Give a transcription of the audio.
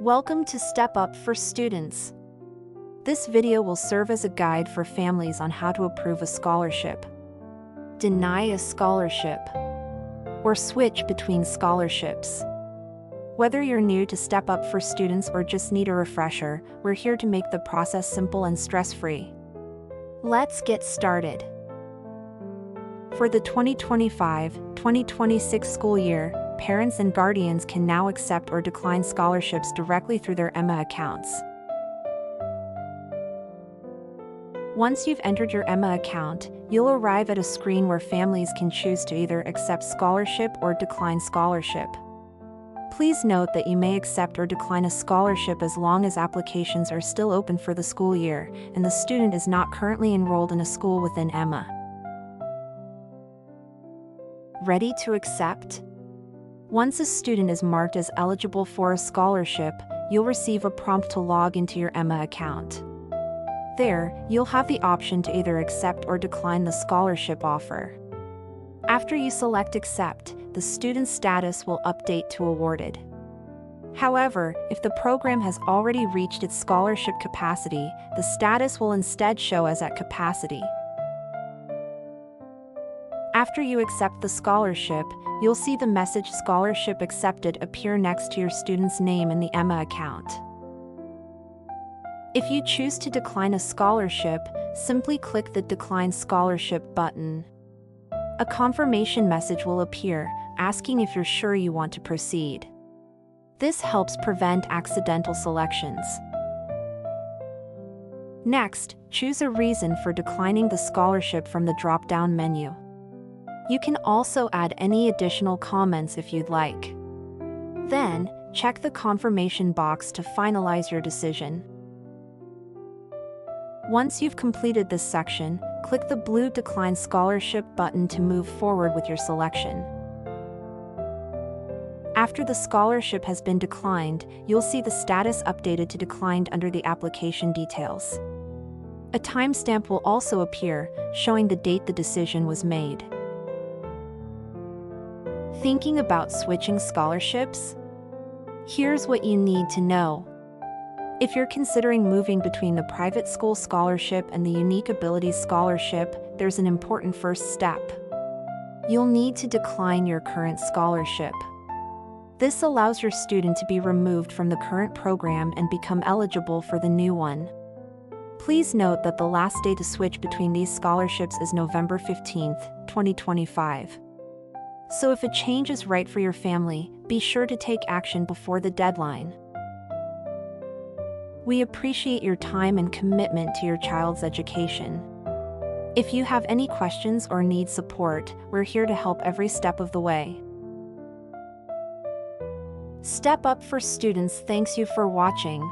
Welcome to Step Up for Students. This video will serve as a guide for families on how to approve a scholarship, deny a scholarship, or switch between scholarships. Whether you're new to Step Up for Students or just need a refresher, we're here to make the process simple and stress-free. Let's get started. For the 2025-2026 school year, parents and guardians can now accept or decline scholarships directly through their EMA accounts. Once you've entered your EMA account, you'll arrive at a screen where families can choose to either accept scholarship or decline scholarship. Please note that you may accept or decline a scholarship as long as applications are still open for the school year and the student is not currently enrolled in a school within EMA. Ready to accept? Once a student is marked as eligible for a scholarship, you'll receive a prompt to log into your EMA account. There, you'll have the option to either accept or decline the scholarship offer. After you select Accept, the student's status will update to Awarded. However, if the program has already reached its scholarship capacity, the status will instead show as at capacity. After you accept the scholarship, you'll see the message Scholarship Accepted appear next to your student's name in the EMA account. If you choose to decline a scholarship, simply click the Decline Scholarship button. A confirmation message will appear, asking if you're sure you want to proceed. This helps prevent accidental selections. Next, choose a reason for declining the scholarship from the drop-down menu. You can also add any additional comments if you'd like. Then, check the confirmation box to finalize your decision. Once you've completed this section, click the blue Decline Scholarship button to move forward with your selection. After the scholarship has been declined, you'll see the status updated to Declined under the application details. A timestamp will also appear, showing the date the decision was made. Thinking about switching scholarships? Here's what you need to know. If you're considering moving between the private school scholarship and the Unique Abilities Scholarship, there's an important first step. You'll need to decline your current scholarship. This allows your student to be removed from the current program and become eligible for the new one. Please note that the last day to switch between these scholarships is November 15th, 2025. So if a change is right for your family, be sure to take action before the deadline. We appreciate your time and commitment to your child's education. If you have any questions or need support, we're here to help every step of the way. Step Up for Students thanks you for watching.